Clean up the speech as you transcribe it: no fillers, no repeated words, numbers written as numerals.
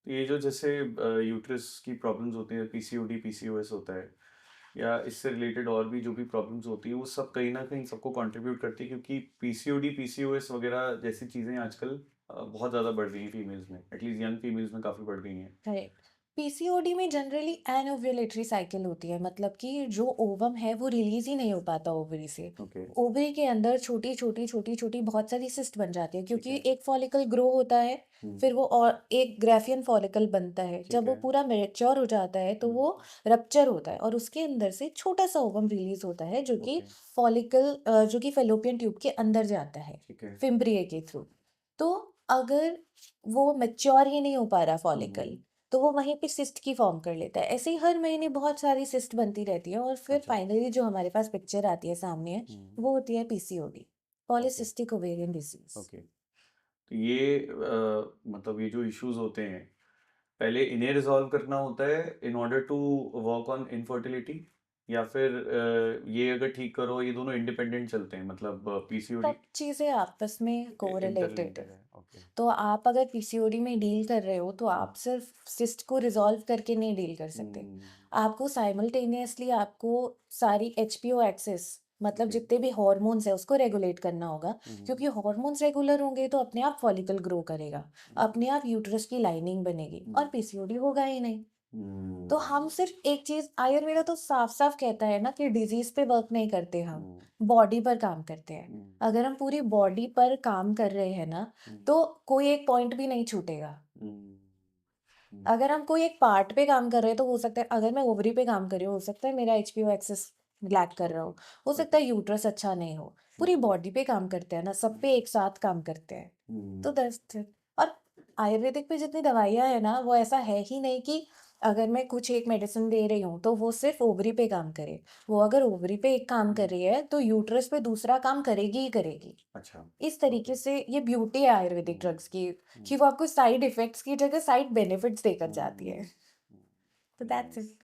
ये जो जैसे यूट्रस की प्रॉब्लम्स होती हैं, पीसीओडी, पीसीओएस होता है या इससे रिलेटेड और भी जो भी प्रॉब्लम्स होती है, वो सब कहीं ना कहीं सबको कंट्रीब्यूट करती है, क्योंकि पीसीओडी, पीसीओएस वगैरह जैसी चीज़ें आजकल बहुत ज़्यादा बढ़ रही हैं फीमेल्स में, एटलीस्ट यंग फीमेल्स में काफ़ी बढ़ गई हैं। करेक्ट। पीसीओडी में जनरली एनओव्यूलेटरी साइकिल होती है, मतलब कि जो ओवम है वो रिलीज ही नहीं हो पाता ओवरी से। ओके। ओवरी के अंदर छोटी छोटी छोटी छोटी बहुत सारी सिस्ट बन जाती है, ठीक क्योंकि है। एक फॉलिकल ग्रो होता है। हम्म। फिर वो और एक ग्राफियन फॉलिकल बनता है, जब ठीक वो है। पूरा मैच्योर हो जाता है तो हम्म। वो रप्चर होता है और उसके अंदर से छोटा सा ओवम रिलीज होता है, जो कि ओके। फॉलिकल जो कि फेलोपियन ट्यूब के अंदर जाता है, ठीक है। फिम्ब्रिए के थ्रू। तो अगर वो मैच्योर ही नहीं हो पा रहा फॉलिकल, हम्म। तो वो वहीं पे सिस्ट की फॉर्म कर लेता है। ऐसे ही हर महीने बहुत सारी सिस्ट बनती रहती है और फिर अच्छा। फाइनली जो हमारे पास पिक्चर आती है सामने, हम्म। वो होती है PCOD, okay. Polycystic ovarian disease. Okay. तो ये मतलब ये जो इश्यूज होते हैं, पहले इन्हें रिजॉल्व करना होता है in order to work on infertility, या फिर ये अगर ठीक करो, ये दोनों इंडिपेंडेंट चलते हैं, मतलब पीसीओडी सब चीज़ें आपस में कोरिलेटेड इंटरलिंक्ड है। है? ओके। तो आप अगर पीसीओडी में डील कर रहे हो तो हम्म। आप सिर्फ सिस्ट को रिजॉल्व करके नहीं डील कर सकते। हम्म। आपको साइमल्टेनियसली आपको सारी एचपीओ एक्सेस, मतलब ओके। जितने भी हॉर्मोन्स है उसको रेगुलेट करना होगा। हम्म। क्योंकि हॉर्मोन्स रेगुलर होंगे तो अपने आप फॉलिकल ग्रो करेगा, हम्म। अपने आप यूट्रस की लाइनिंग बनेगी और हम्म। पीसीओडी होगा ही नहीं। तो हम्म। हम सिर्फ एक चीज, आयुर्वेदा तो साफ साफ कहता है ना कि डिजीज पे वर्क नहीं करते, हम हम्म। बॉडी पर काम करते हैं। हम्म। अगर हम पूरी बॉडी पर काम कर रहे हैं ना, हम्म। तो कोई एक पॉइंट भी नहीं छूटेगा। हम्म। अगर हम कोई एक पार्ट पे काम कर रहे हैं तो हो सकता है, अगर मैं ओवरी पे काम कर रही हूँ हो सकता है मेरा एचपीओ एक्सेस लैक कर रहा ओके। हो सकता ओके। है यूट्रस अच्छा नहीं हो। पूरी हम्म। बॉडी पे काम करते हैं ना, सब पे एक साथ काम करते हैं। हम्म। तो दस्त। और आयुर्वेदिक पे जितनी दवाइयाँ है ना, वो ऐसा है ही नहीं कि अगर मैं कुछ एक मेडिसिन दे रही हूँ तो वो सिर्फ ओवरी पे काम करे। वो अगर ओवरी पे एक काम कर हम्म। रही है तो यूट्रस पे दूसरा काम करेगी ही करेगी। अच्छा। इस ओके। तरीके से ये ब्यूटी है आयुर्वेदिक हम्म। ड्रग्स की, हम्म। कि वो आपको साइड इफेक्ट्स की जगह साइड बेनिफिट्स देकर जाती है। हम्म। तो दैट्स नाइस। इट।